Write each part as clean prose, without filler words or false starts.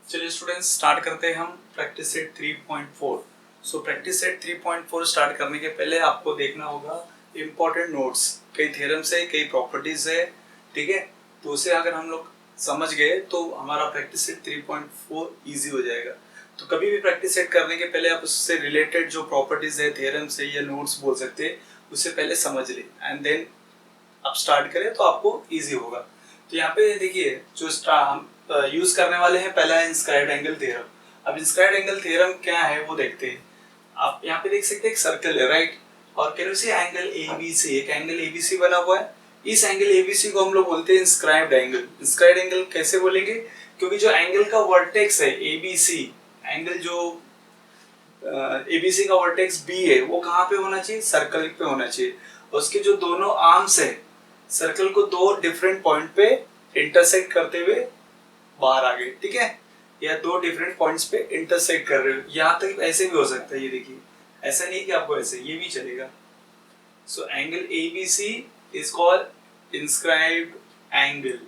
चलिए students start करते हैं हम practice set 3.4। So practice set 3.4 start करने के पहले आपको देखना होगा इम्पोर्टेंट नोट्स, कई थ्योरम्स है, कई प्रॉपर्टीज है, ठीक है। तो उसे अगर हम लोग समझ गए तो हमारा प्रैक्टिस सेट 3.4 इजी हो जाएगा। तो कभी भी प्रैक्टिस सेट करने के पहले आप उससे रिलेटेड जो प्रॉपर्टीज है, थ्योरम्स है या नोट्स बोल सकते हैं, उसे पहले समझ ले एंड देन आप स्टार्ट करें तो आपको इजी होगा। तो यहाँ पे देखिए जो हम यूज करने वाले हैं, पहला है इंस्क्राइब्ड एंगल थ्योरम। अब इंस्क्राइब्ड एंगल थ्योरम क्या है वो देखते हैं। आप यहाँ पे देख सकते हैं एक सर्कल है, राइट, और can you see angle ABC, एक एंगल एबीसी बना हुआ है। इस एंगल एबीसी को हम लोग बोलते हैं इंस्क्राइब्ड एंगल। इंस्क्राइब्ड एंगल कैसे बोलेंगे? क्योंकि जो एंगल का वर्टेक्स है एबीसी, एंगल जो एबीसी का वर्टेक्स बी है वो कहाँ पे होना चाहिए? सर्कल पे होना चाहिए। उसके जो दोनों आर्म्स है सर्कल को दो डिफरेंट पॉइंट पे इंटरसेक्ट करते हुए बाहर आ गए, ठीक है, या दो डिफरेंट पॉइंट्स पे इंटरसेक्ट कर रहे हो। यहाँ तक ऐसे भी हो सकता है, ये देखिए, ऐसा नहीं कि आपको ऐसे, ये भी चलेगा। So angle ABC is called inscribed angle.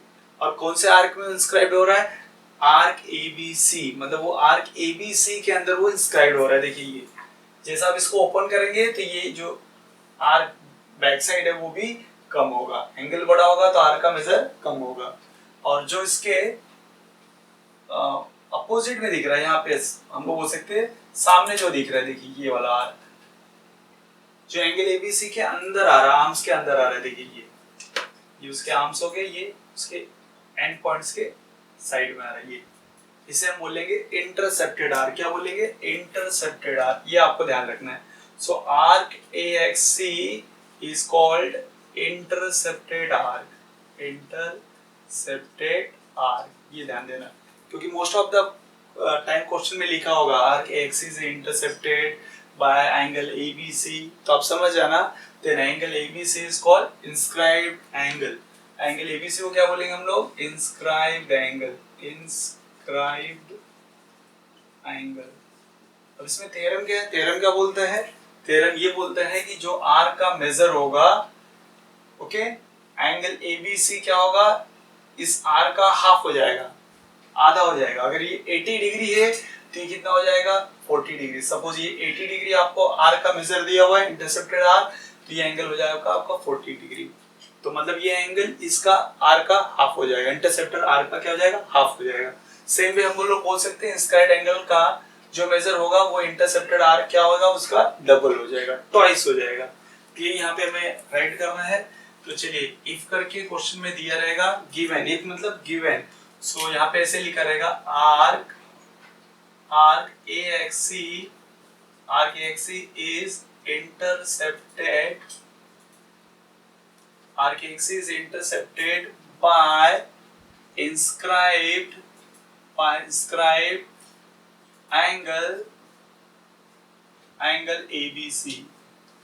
और कौन से आर्क में इंस्क्राइब्ड हो रहा है? आर्क एबीसी, मतलब वो आर्क एबीसी के अंदर वो इंस्क्राइब्ड हो रहा है। देखिए ये जैसा आप इसको ओपन करेंगे तो ये जो आर्क बैक साइड है वो भी कम होगा, एंगल बड़ा होगा तो आर का मेजर कम होगा। और जो इसके अपोजिट में दिख रहा है, यहाँ पे हम लोग बोल सकते हैं सामने जो दिख रहा है, देखिए ये वाला आर्क जो एंगल एबीसी के अंदर आ रहा है, आर्म्स के अंदर आ रहा है, देखिए ये उसके आर्म्स हो गए, ये उसके एंड पॉइंट्स के साइड में आ रहा है, ये इसे हम बोलेंगे इंटरसेप्टेड आर्क। क्या बोलेंगे? Intercepted arc. ये आपको ध्यान रखना है। So arc AXC is called intercepted arc. Intercepted arc, ये ध्यान देना, क्योंकि most of the time question में लिखा होगा arc AXC is intercepted by angle ABC। तो आप समझ जाना, then angle ABC is called inscribed angle. Angle ABC को क्या बोलेंगे हम लोग? Inscribed angle. Inscribed angle. अब इसमें थ्योरम क्या है? थ्योरम क्या बोलता है? थ्योरम ये बोलता है कि जो आर का मेजर होगा, ओके, एंगल एबीसी क्या होगा? इस आर का हाफ हो जाएगा, आधा हो जाएगा। अगर ये 80 डिग्री है तो ये कितना हो जाएगा? 40 डिग्री। सपोज ये 80 डिग्री आपको आर का मेजर दिया हुआ है, इंटरसेप्टेड आर, तो ये एंगल हो जाएगा आपका 40 डिग्री। तो मतलब ये एंगल इसका आर का हाफ हो जाएगा, इंटरसेप्टेड आर का क्या हो जाएगा? हाफ हो जाएगा। सेम वे हम लोग बोल सकते हैं इंस्क्राइब्ड एंगल का जो मेजर होगा वो इंटरसेप्टेड आर क्या होगा? उसका डबल हो जाएगा, ट्वाइस हो जाएगा। तो ये यहाँ पे हमें राइट करना है। तो चलिए इफ करके क्वेश्चन में दिया रहेगा गिवन, इफ मतलब गिवन। सो यहाँ पे ऐसे लिखा रहेगा arc AXC is intercepted by inscribed angle ABC,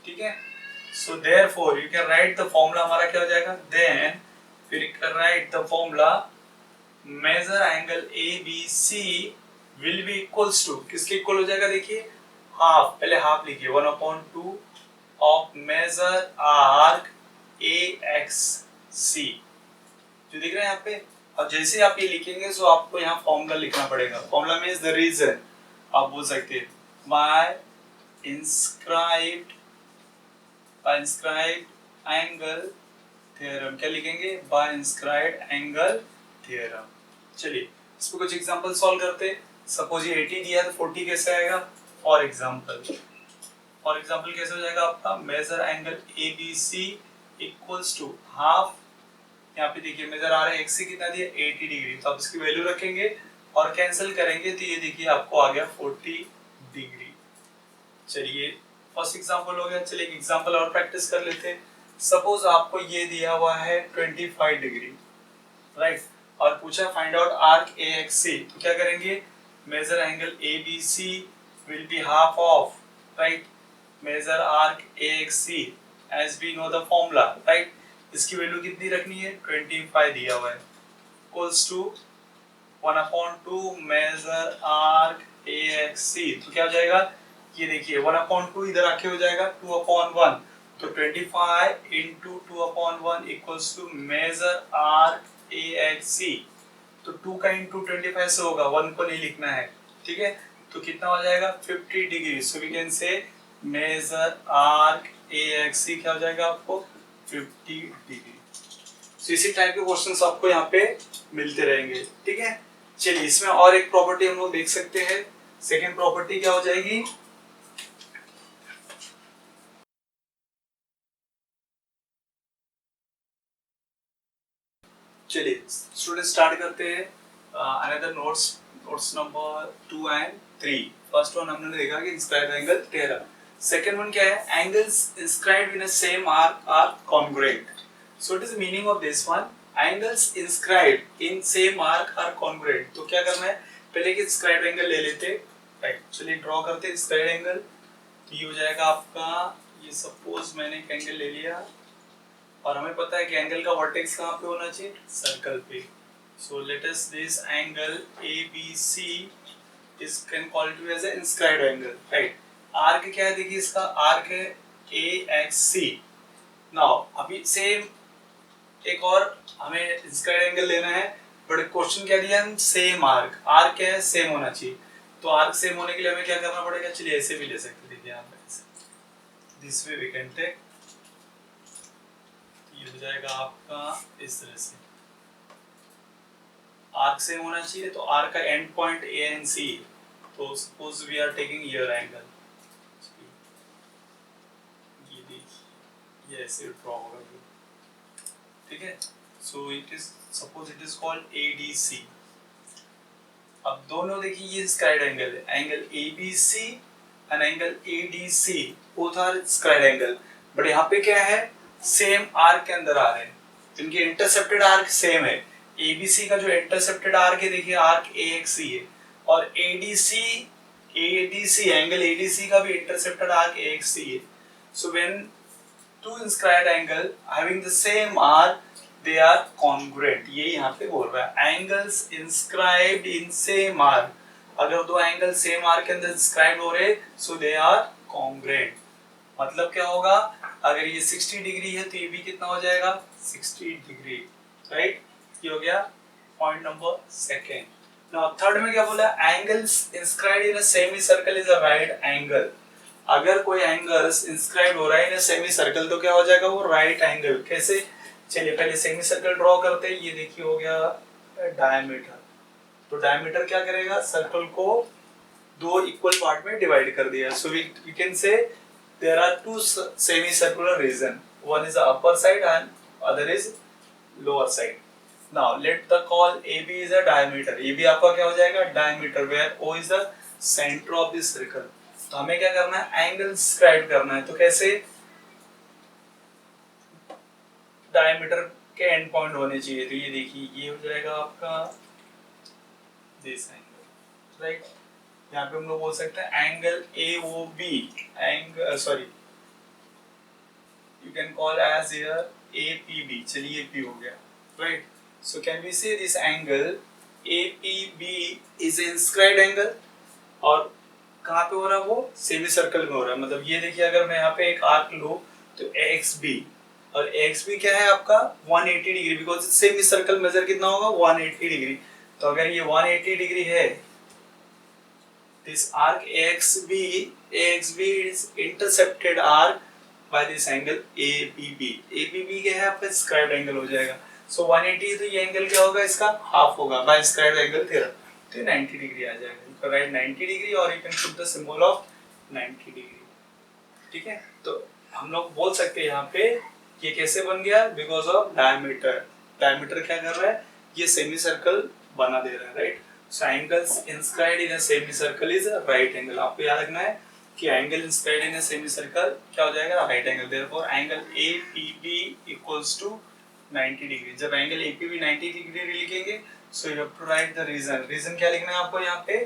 ठीक है। So therefore you can write the formula, हमारा क्या हो जाएगा? Then फिर you can write the formula measure angle ABC will be equals to, किसके इक्वल हो जाएगा? देखिए हाफ, पहले हाफ लिखिए, 1/2 ऑफ मेजर आर्क AXC जो दिख रहा है यहाँ पे। अब जैसे आप ये लिखेंगे तो आपको यहाँ फॉर्मूला लिखना पड़ेगा। फॉर्मूला मींस द रीजन, आप बोल सकते हैं बाय इंस्क्राइब्ड एंगल थ्योरम। क्या लिखेंगे? By inscribed angle theorem. चलिए इस पर कुछ एग्जांपल सॉल्व करते हैं। सपोज ये 80 दिया है तो 40 कैसे आएगा? फॉर एग्जांपल कैसे हो जाएगा आपका? Measure angle ABC equals to half, यहाँ पे देखिए मेजर आ रहा है XC कितना दिया? 80 डिग्री। तो आप इसकी वैल्यू रखेंगे और कैंसिल करेंगे तो ये देखिए आपको आ गया 40 डिग्री। चलिए फर्स्ट एग्जांपल हो गया। चलिए एक एग्जांपल और प्रैक्टिस कर लेते हैं। सपोज आपको ये दिया हुआ है 25 डिग्री, राइट, और पूछा फाइंड आउट आर्क AXC। तो क्या करेंगे? Measure angle ABC will be half of, right, measure arc AXC as we know the formula, right। इसकी वैल्यू कितनी रखनी है? 25 दिया हुआ है, equals to 1/2 measure arc AXC। तो क्या हो जाएगा? ये देखिए 1/2 इधर आके हो जाएगा 2/1, तो 25 into 2/1 equals to measure arc AXC। तो 2 का इंटू 25 से होगा, 1 को नहीं लिखना है, ठीक है। तो कितना हो जाएगा 50 degree. So we can say measure arc AXC क्या हो जाएगा आपको 50 डिग्री। तो इसी टाइप के क्वेश्चंस आपको यहाँ पे मिलते रहेंगे, ठीक है। चलिए इसमें और एक प्रॉपर्टी हम लोग देख सकते हैं। सेकेंड प्रॉपर्टी क्या हो जाएगी, चलिए स्टूडेंट स्टार्ट करते हैं another notes number 2 and 3। First one हमने देखा कि इंस्क्राइब्ड एंगल 13। सेकंड वन क्या है, angles inscribed in a same arc are congruent. So it is meaning of this one, angles inscribed in same arc are congruent. तो क्या करना है, पहले कि इंस्क्राइब्ड एंगल ले लेते, राइट। चलिए ड्रॉ करते हैं इंस्क्राइब्ड एंगल। ये हो जाएगा आपका, ये सपोज मैंने एक एंगल ले लिया और हमें पता है कि एंगल का वर्टेक्स कहाँ पे होना चाहिए, सर्कल पे। So let us this angle ABC is can call to as a inscribed angle, right. Arc क्या है, देखिए इसका आर्क है AXC। नाउ अभी सेम एक और हमें इंस्क्राइब्ड एंगल लेना है, बट क्वेश्चन क्या दिया हम, सेम आर्क। आर्क क्या है, सेम होना चाहिए। तो आर्क सेम होने के लिए हमें क्या करना पड़ेगा, चलिए ऐसे भी ले सकते, देखिए यहाँ पे this way we can take. ये हो जाएगा आपका इस तरह से, आर्क सेम होना चाहिए। तो आर्क का end point A and C, तो suppose we are taking here angle, ये देखिए ये ऐसे ड्रॉ होगा, ठीक है। So it is suppose it is called ADC। अब दोनों देखिए ये स्क्वायर एंगल है, angle ABC and angle ADC both are square angle, but यहाँ पे क्या है, सेम आर्क के अंदर आ रहे हैं, इनके इंटरसेप्टेड आर्क सेम है। ABC का जो इंटरसेप्टेड आर्क है देखिए आर्क AXC है, और ADC एंगल ADC का भी इंटरसेप्टेड आर्क AXC है। So when two inscribed angle having the same arc they are congruent, ये यहाँ पे बोल रहा है angles inscribed in same arc। अगर दो एंगल सेम आर्क के अंदर इंस्क्राइब्ड हो रहे so they are congruent। मतलब क्या होगा, अगर ये 60 डिग्री है तो ये भी कितना हो जाएगा 60 डिग्री, राइट। ये हो गया point number second. Now third में क्या बोला, angles inscribed in a semi circle is a right angle. अगर कोई एंगल्स इंस्क्राइब हो रहा है इन सेमी सर्कल तो क्या हो जाएगा वो राइट एंगल। कैसे, चलिए पहले सेमी सर्कल ड्रॉ करते हैं। ये देखिए हो गया डायमीटर। तो डायमीटर क्या करेगा, सर्कल को दो इक्वल पार्ट में डिवाइड कर दिया। So we can say there are two semi circular region, one is upper side and other is lower side. Now let the call AB is a diameter. AB आपका क्या हो जाएगा diameter, where O is the centre of this circle. तो हमें क्या करना है, angle inscribe करना है। तो कैसे, डायमीटर के एंड पॉइंट होने चाहिए। तो ये देखिए ये हो जाएगा आपका दिस एंगल, राइट। यहाँ पे हम लोग बोल सकते हैं angle AOB, angle sorry you can call as here APB। चलिए AP हो गया, right. So can we say this angle APB is inscribed angle, और कहाँ पे हो रहा है वो सेमी सर्कल में हो रहा है। मतलब ये देखिए अगर मैं यहाँ पे एक आर्क लूं तो AXB, और AXB क्या है आपका 180 degree, because semi circle measure कितना होगा 180 डिग्री। तो अगर ये 180 डिग्री है, this arc AXB is intercepted arc bye this angle APB। APB क्या है आपका स्क्वायर एंगल हो जाएगा। सो 180 तो ये एंगल क्या होगा, इसका हाफ होगा बाय स्क्वायर एंगल 13, तो 90 डिग्री आ जाएगा। यू राइट 90 डिग्री और you can put the symbol of 90 degree, ठीक है। तो हम लोग बोल सकते हैं यहाँ पे ये कैसे बन गया, बिकॉज ऑफ डायमीटर। डायमीटर क्या कर रहा है, ये सेमी सर्कल बना दे रहा है, right. So angles inscribed in a semi circle is a right angle. आपको याद रखना है कि angle inscribed in a semi circle क्या हो जाएगा right angle. Therefore angle APB equals to 90 degree. जब एंगल APB 90 डिग्री लिखेंगे so you have to write the reason. Reason क्या लिखना है आपको यहाँ पे,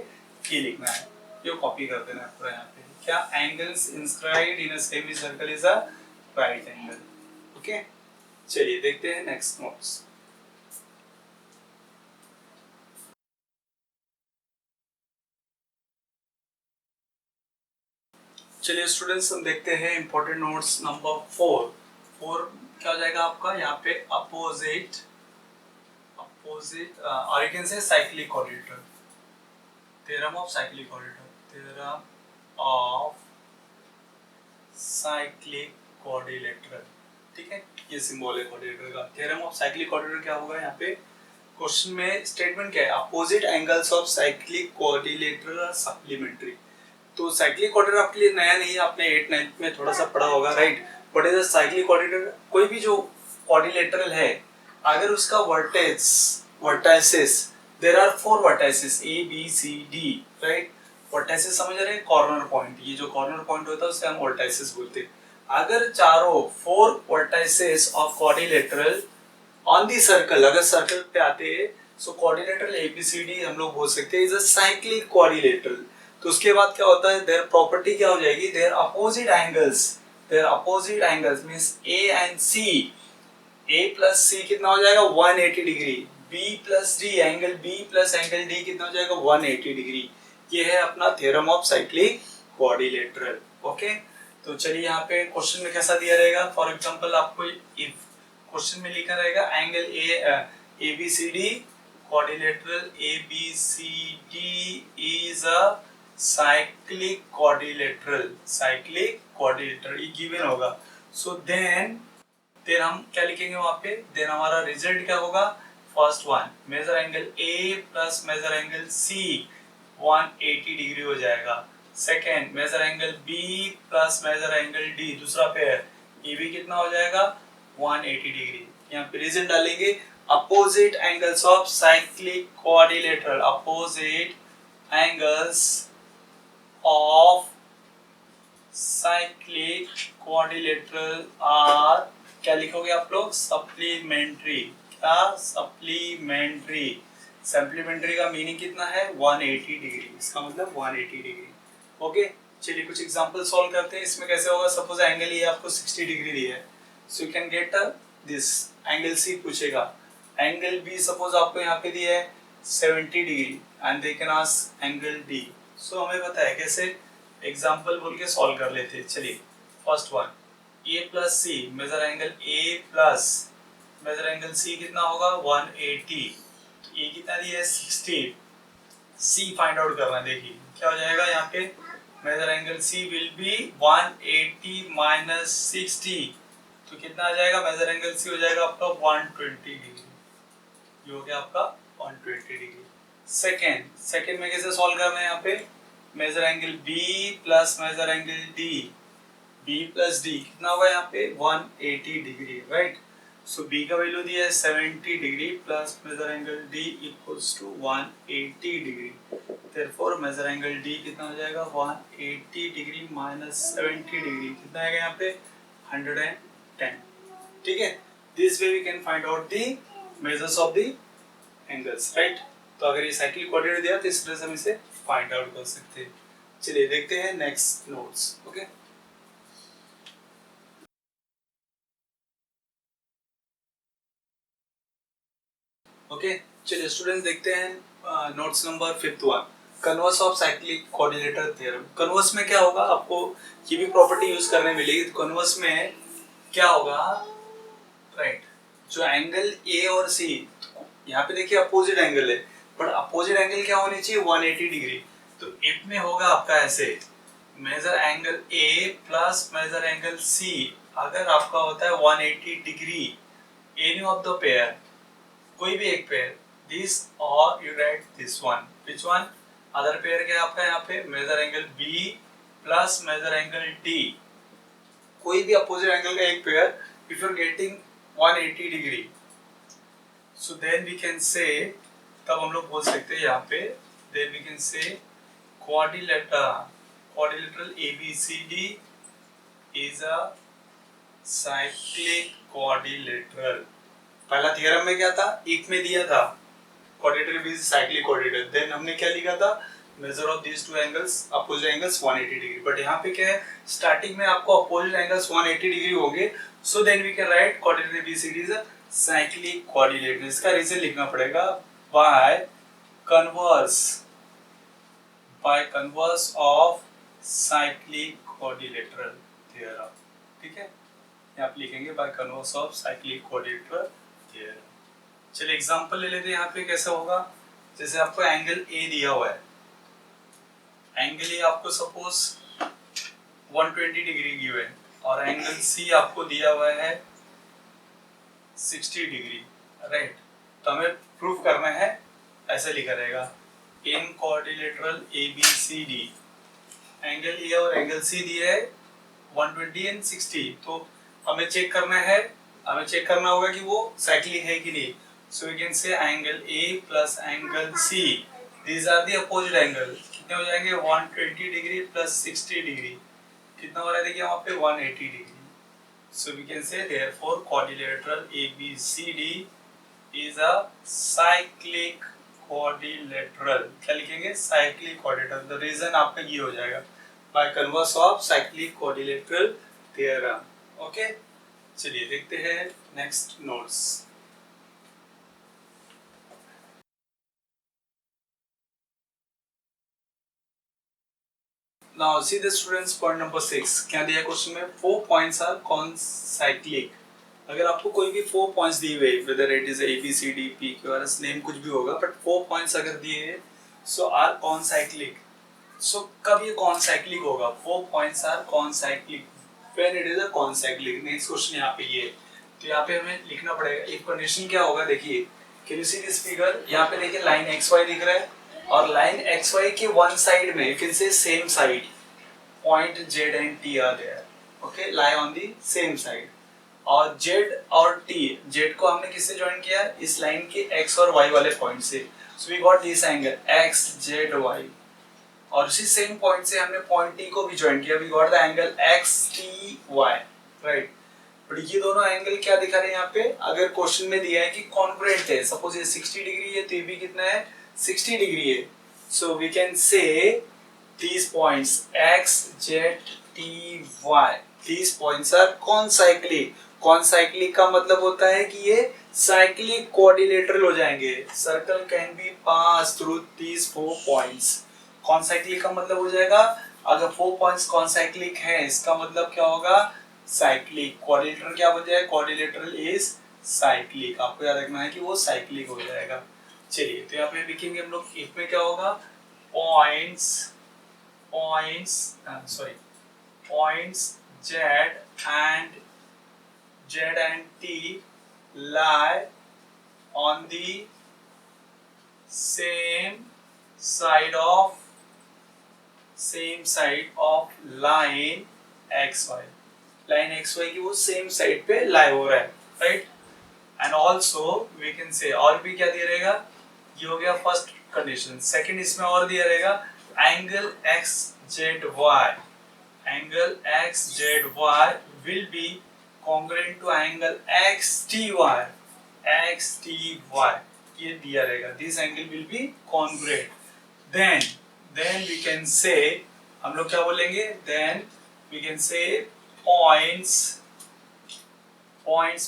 की लिखना है, ये कॉपी कर देना है पूरा यहाँ पे। क्या, angles inscribed in a semi circle is a right angle, okay. चलिए देखते हैं नेक्स्ट नोट्स। चलिए स्टूडेंट्स हम देखते हैं इंपॉर्टेंट नोट्स नंबर 4। 4 क्या हो जाएगा आपका यहाँ पे, opposite opposite or you can say cyclic quadrilateral. Theorem of cyclic quadrilateral. Theorem of cyclic quadrilateral. ठीक है, ये सिंबल है क्वाड्रिलेटरल का। थ्योरम ऑफ साइक्लिक क्वाड्रिलेटरल क्या होगा यहाँ पे क्वेश्चन में स्टेटमेंट क्या है, opposite angles of cyclic quadrilateral are supplementary. तो साइक्लिक क्वाड्रिलेटरल आपके लिए नया नहीं है, आपने 8 9th में थोड़ा सा पढ़ा होगा, right. What is the cyclic quadrilateral? कोई भी जो क्वाड्रिलेटरल है अगर उसका vertices there are 4 vertices A B C D, right. Vertices समझ रहे हैं, कॉर्नर पॉइंट, ये जो कॉर्नर पॉइंट होता है उसे हम वर्टाइसेस बोलते हैं। अगर चारों 4 vertices of quadrilateral on the circle, अगर सर्कल पे आते हैं सो क्वाड्रिलेटरल ABCD हम लोग बोल सकते हैं इज अ साइक्लिक क्वाड्रिलेटरल। तो उसके बाद क्या होता है, देयर प्रॉपर्टी क्या हो जाएगी, their opposite angles means A and C, A plus C कितना हो जाएगा 180 degree, B plus D angle B plus angle D कितना हो जाएगा 180 डिग्री। ये है अपना theorem of cyclic quadrilateral. Okay, तो चलिए यहाँ पे क्वेश्चन में कैसा दिया रहेगा, फॉर एग्जांपल आपको इफ क्वेश्चन में लिखा रहेगा angle ABCD quadrilateral ABCD is a cyclic quadrilateral, ये गिवन होगा। सो देन हम क्या लिखेंगे वहां पे, देन हमारा रिजल्ट क्या होगा, first one measure angle A plus measure angle C 180 degree हो जाएगा। Second measure angle B plus measure angle D, दूसरा पेयर ये भी कितना हो जाएगा 180 डिग्री। यहाँ पे रीजन डालेंगे opposite angles of cyclic quadrilateral, opposite angles of cyclic quadrilateral are, क्या लिखोगे आप लोग, सप्लीमेंट्री। क्या सप्लीमेंट्री, सप्लीमेंट्री का मीनिंग कितना है 180 डिग्री, इसका मतलब 180 डिग्री। ओके, चलिए कुछ एग्जांपल सॉल्व करते हैं। इसमें कैसे होगा, सपोज एंगल ये आपको 60 डिग्री दिया है, so you can get this angle C पूछेगा, एंगल B सपोज आपको यहाँ पे दिया है 70 degree and they can ask angle D। सो हमें पता है कैसे, एग्जांपल बोल के सॉल्व कर लेते हैं। चलिए first one A plus C, measure angle A plus measure angle C कितना होगा 180, तो A कितना दिया है 60, C फाइंड आउट करना है। देखिए क्या हो जाएगा यहाँ पे, measure angle C will be 180 minus 60, तो कितना आ जाएगा, मेजर एंगल C हो जाएगा आपका 120 डिग्री, ये हो गया आपका 120 डिग्री। सेकेंड में कैसे सॉल्व करना है, यहाँ पे measure angle B plus measure angle D, B plus D कितना होगा यहाँ पे 180 डिग्री, राइट। सो B का वैल्यू दिया है 70 degree plus measure angle D equals to 180 degree, therefore measure angle D कितना हो जाएगा 180 डिग्री माइनस 70 डिग्री, कितना आएगा यहाँ पे 110। ठीक है, this way we can find out the measures of the angles, right. तो अगर ये साइक्लिक क्वाड्रिलेटरल दिया तो इस तरह से हम इसे फाइंड आउट कर सकते हैं। चलिए देखते हैं नेक्स्ट नोट्स। ओके, ओके चलिए स्टूडेंट्स देखते हैं notes number 5th one, converse of cyclic quadrilateral theorem. Converse में क्या होगा, आपको ये भी प्रॉपर्टी यूज करने मिलेगी। तो कन्वर्स में क्या होगा, राइट, जो एंगल A और C, यहाँ पे देखिए अपोजिट एंगल है, बट अपोजिट एंगल क्या होनी चाहिए 180 डिग्री। तो इफ में होगा आपका ऐसे, measure angle A plus measure angle C अगर आपका होता है 180 degree, any of the pair, कोई भी एक पेयर, दिस और you right this one, which one, other pair क्या है आपका यहाँ पे, measure angle B plus measure angle D, कोई भी अपोजिट एंगल का एक pair, if you are getting 180 degree, so then we can say, तब हम लोग बोल सकते हैं यहाँ पे, then we can say quadrilateral ABCD is a cyclic quadrilateral. पहला थ्योरम में क्या था, एक में दिया था quadrilateral is cyclic quadrilateral, then हमने क्या लिखा था, measure of these two angles, opposite angles 180 degree. But यहाँ पे क्या है, स्टार्टिंग में आपको अपोजिट एंगल्स 180 डिग्री होंगे, so then we can write quadrilateral ABCD is a cyclic quadrilateral. इसका रीजन लिखना पड़ेगा, by converse of cyclic quadrilateral theorem. ठीक है, यहाँ पे लिखेंगे by converse of cyclic quadrilateral theorem. चलिए एग्जांपल ले लेते हैं। यहाँ पे कैसा होगा, जैसे आपको एंगल ए दिया हुआ है, एंगल ए आपको सपोज 120 डिग्री गिवन और एंगल सी आपको दिया हुआ है 60 डिग्री, राइट। तो हमें प्रूफ करना है, ऐसे लिखा रहेगा इन क्वाड्रिलेटरल ABCD एंगल ए और एंगल सी दिए है 120 एंड 60, तो हमें चेक करना होगा कि वो साइक्लिक है कि नहीं। So we can say angle A plus angle C, these are the opposite angle, कितने हो जाएंगे 120 डिग्री प्लस 60 डिग्री, कितना हो रहा है देखिए वहाँ पे 180 degree. So we can say therefore quadrilateral ABCD is a cyclic quadrilateral। क्या लिखेंगे, cyclic quadrilateral। The reason आपका ये हो जाएगा by converse of cyclic quadrilateral theorem। Okay, चलिए देखते हैं next notes। Now see the students point number 6 क्या दिया क्वेश्चन में, 4 points are concyclic। अगर आपको कोई भी 4 पॉइंट्स दिए हुए, whether it is A B C D P Q R S name कुछ भी होगा, बट 4 पॉइंट्स अगर दिए हैं सो आर कॉनसाइक्लिक। सो कब ये कॉनसाइक्लिक होगा, 4 points are concyclic when it is a concyclic. Next question यहाँ पे ये, तो यहाँ पे हमें लिखना पड़ेगा एक कंडीशन क्या होगा। देखिए can you see this figure, यहाँ पे देखिए लाइन XY दिख रहा है और लाइन XY के वन साइड में you can say same side point Z and T are there, okay, lie on the same side. और Z और T, Z को हमने किससे ज्वाइन किया, इस लाइन के X और Y वाले पॉइंट से। So we got this angle XZY, और उसी सेम पॉइंट से हमने पॉइंट T को भी ज्वाइन किया, we got the angle XTY, right. But ये दोनों एंगल क्या दिखा रहे हैं यहाँ पे, अगर क्वेश्चन में दिया है कि कॉन्ग्रुएंट है, सपोज ये 60 डिग्री है तो ये भी कितना है 60 डिग्री है। So we can say these points X, Z, T, Y, these points are concyclic। कॉनसाइक्लिक का मतलब होता है कि ये साइक्लिक क्वाड्रिलेटरल हो जाएंगे। Circle can be pass through these 4 points. Concyclic का मतलब हो जाएगा, अगर 4 पॉइंट्स कॉनसाइक्लिक है इसका मतलब क्या होगा, साइक्लिक। क्वाड्रिलेटरल क्या बन जाएगा, क्वाड्रिलेटरल इज साइक्लिक। आपको याद रखना है कि वो साइक्लिक हो जाएगा। चलिए तो यहाँ पे लिखेंगे हम लोग, इफ में क्या होगा, points Z and T lie on the same side of line XY। Line XY की वो सेम साइड पे लाई हो रहा है, right. And also we can say, और भी क्या दिया रहेगा, ये हो गया फर्स्ट कंडीशन। सेकंड इसमें और दिया रहेगा angle XZY will be congruent to angle XTY, ये दिया रहेगा, this angle will be congruent। then we can say, हम लोग क्या बोलेंगे, then we can say points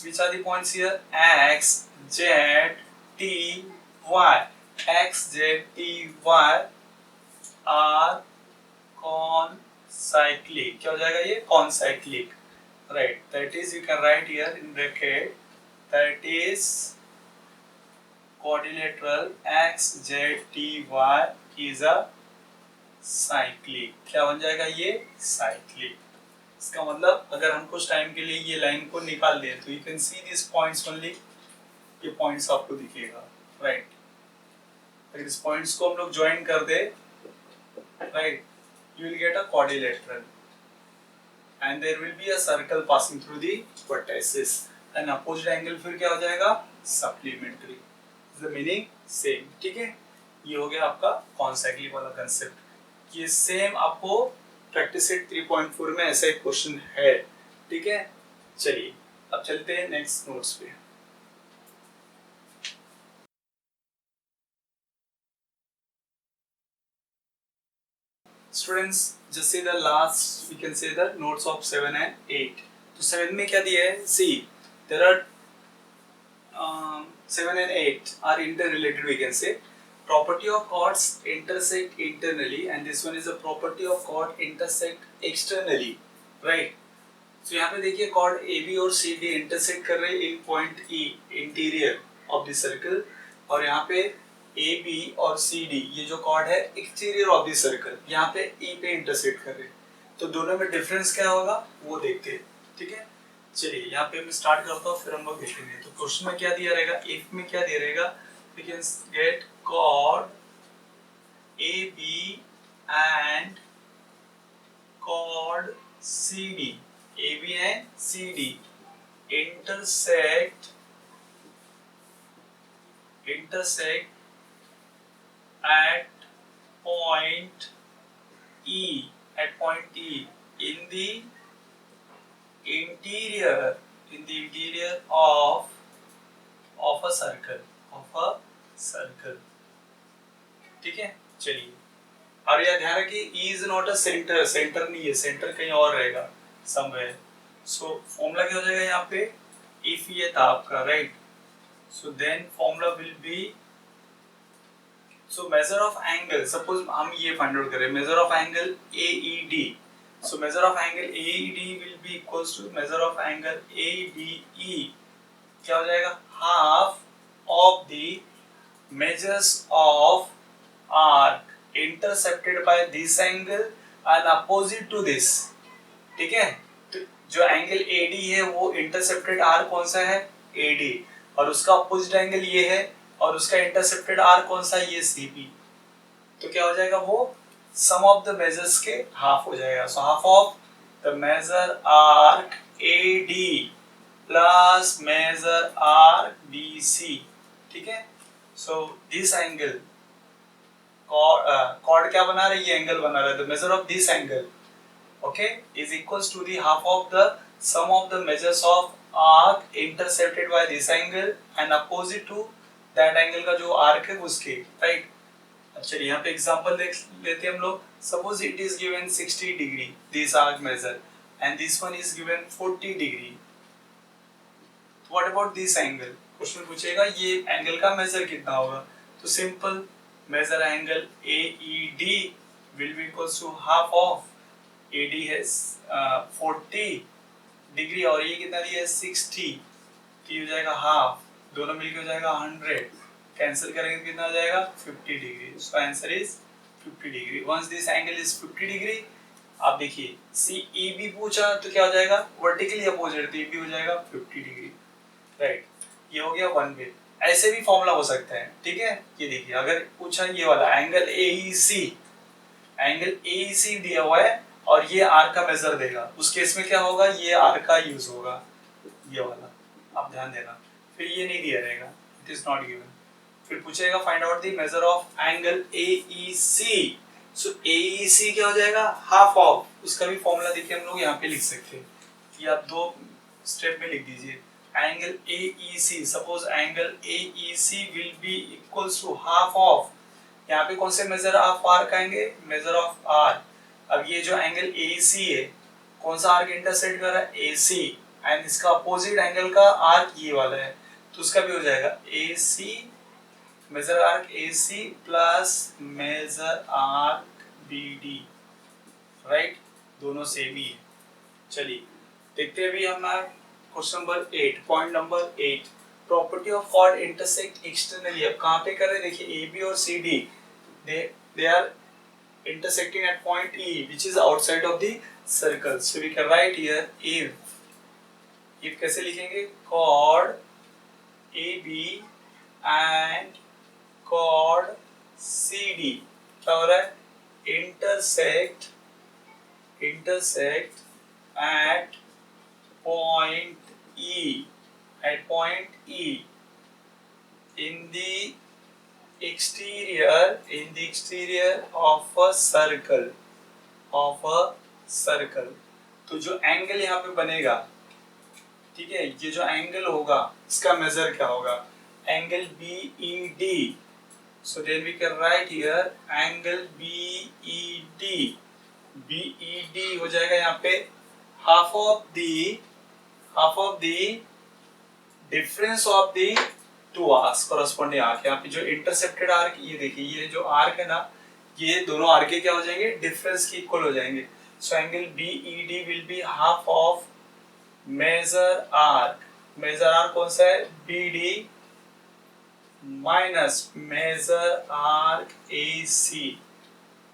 which are the points here, X, Z, T, Y, are concyclic। क्या हो जाएगा ये, concyclic, right। that is you can write here in bracket, that is quadrilateral XZTY is a cyclic। क्या बन जाएगा ये, cyclic। इसका मतलब अगर हम कुछ टाइम के लिए ये लाइन को निकाल दें तो you can see this points only, ये पॉइंट्स आपको दिखेगा, राइट। अगर इस पॉइंट्स को हम लोग ज्वाइन कर दे, right, you will get a quadrilateral and there will be a circle passing through the vertices and opposite angle फिर क्या हो जाएगा, supplementary। the meaning same, ठीक है। ये हो गया आपका कॉन्साइक्लिक वाला कंसेप्ट। ये सेम आपको प्रैक्टिस सेट 3.4 में ऐसा एक क्वेश्चन है, ठीक है। चलिए अब चलते हैं नेक्स्ट नोट्स पे। Students, just see the last, we can say the notes of 7 and 8। तो 7 में क्या दिया है, see there are 7 and 8 are interrelated, we can say property of chords intersect internally and this one is a property of chord intersect externally, right। so यहाँ पे देखिए chord AB और CD intersect कर रहे हैं in point E, interior, of the circle, और यहाँ पे ए बी और सी डी ये जो कॉर्ड है एक्सटीरियर ऑफ द सर्कल, यहाँ पे ई पे इंटरसेक्ट कर रहे हैं, तो दोनों में डिफरेंस क्या होगा वो देखते हैं। ठीक है, चलिए यहाँ पे मैं स्टार्ट करता हूँ, फिर हम लोग देखेंगे। तो क्वेश्चन में क्या दिया रहेगा, इफ में क्या दिया रहेगा, we can get chord A B and chord C D, A B and C D intersect at point E, in the interior of a circle, ठीक है। चलिए, और यह ध्यान रखिए E is not a center, centre नहीं है, centre कहीं और रहेगा somewhere। सो फॉर्मूला क्या हो जाएगा यहाँ पे, इफ ये था आपका right, so then formula will be, so measure of angle, suppose हम ये फाइंड आउट करें measure of angle AED, so measure of angle AED will be equals to measure of angle ADE, क्या हो जाएगा, half of the measures of arc intercepted by this angle and opposite to this. ठीक है, जो angle AD है वो intercepted arc कौन सा है, AD, और उसका अपोजिट एंगल ये है, और उसका इंटरसेप्टेड आर्क कौन सा है, ये CP। तो क्या हो जाएगा, वो सम ऑफ द मेजर्स के हाफ हो जाएगा। So half of the measure arc AD plus measure arc BC। ठीक है, सो दिस एंगल कॉर्ड क्या बना रहा है, ये एंगल बना रहा है, the measure of this angle okay is equals to the half of the sum of the measures of arc intercepted by this angle and opposite to that angle का जो arc है उसके, right। अच्छा, यहाँ पे एग्जांपल देख लेते हैं हम लोग। suppose it is given 60 degree this arc measure and this one is given 40 degree, what about this angle, question पूछेगा ये एंगल का मेजर कितना होगा। तो simple, measure angle AED will be equals to half of AD है 40 degree और ये कितना दिया है 60, तो ये हो जाएगा हाफ, दोनों मिलके हो जाएगा 100, कैंसिल करेंगे तो कितना हो जाएगा 50 degree. So answer is 50 degree. Once this angle is 50 degree, आप देखिए CEB पूछा तो क्या हो जाएगा, वर्टिकली अपोजिट, तो ये भी हो जाएगा 50 डिग्री, राइट। ये हो गया वन वे। ऐसे भी फॉर्मूला हो सकता है, ठीक है। ये देखिए, अगर पूछा ये वाला एंगल AEC दिया हुआ है और ये आर का मेजर देगा, उस केस में क्या होगा, ये आर का यूज होगा, ये वाला, आप ध्यान देना। फिर ये नहीं दिया रहेगा, इट इज नॉट गिवन। फिर पूछेगा find out the major of angle AEC। So AEC क्या हो जाएगा, हाफ ऑफ, उसका भी फॉर्मूला देखिए हम लोग यहाँ पे लिख सकते हैं, ये आप दो स्टेप में लिख दीजिए। Angle AEC, suppose angle AEC will be equals to half of, यहाँ पे कौन से मेजर ऑफ आर्क आएंगे, मेजर ऑफ आर। अब ये जो एंगल AC है, कौन सा आर्क इंटरसेक्ट कर रहा है, AC, एंड इसका अपोजिट एंगल का आर्क ये वाला है, तो उसका भी हो जाएगा AC, measure arc AC plus measure arc BD, right, दोनों सेम ही है। चलिए देखते हैं अभी हमारा question number 8, point number 8, property of chord intersect externally. अब कहाँ पे कर रहे हैं, देखिए AB और CD they are intersecting at point E which is outside of the circle. So we can write here if कैसे लिखेंगे, chord AB and chord CD क्या हो रहा है, intersect at point E in the exterior of a circle, तो जो angle यहाँ पे बनेगा, ठीक है, ये जो एंगल होगा इसका मेजर क्या होगा, angle BED। So then we can write here angle BED हो जाएगा यहाँ पे half of the difference of the two arcs, corresponding arc. यहाँ पे जो इंटरसेप्टेड आर्क, ये देखिए, ये जो आर्क है ना, ये दोनों आर्क के क्या हो जाएंगे, डिफरेंस के इक्वल हो जाएंगे। So angle BED will be half of measure arc कौन सा है, BD minus measure arc AC।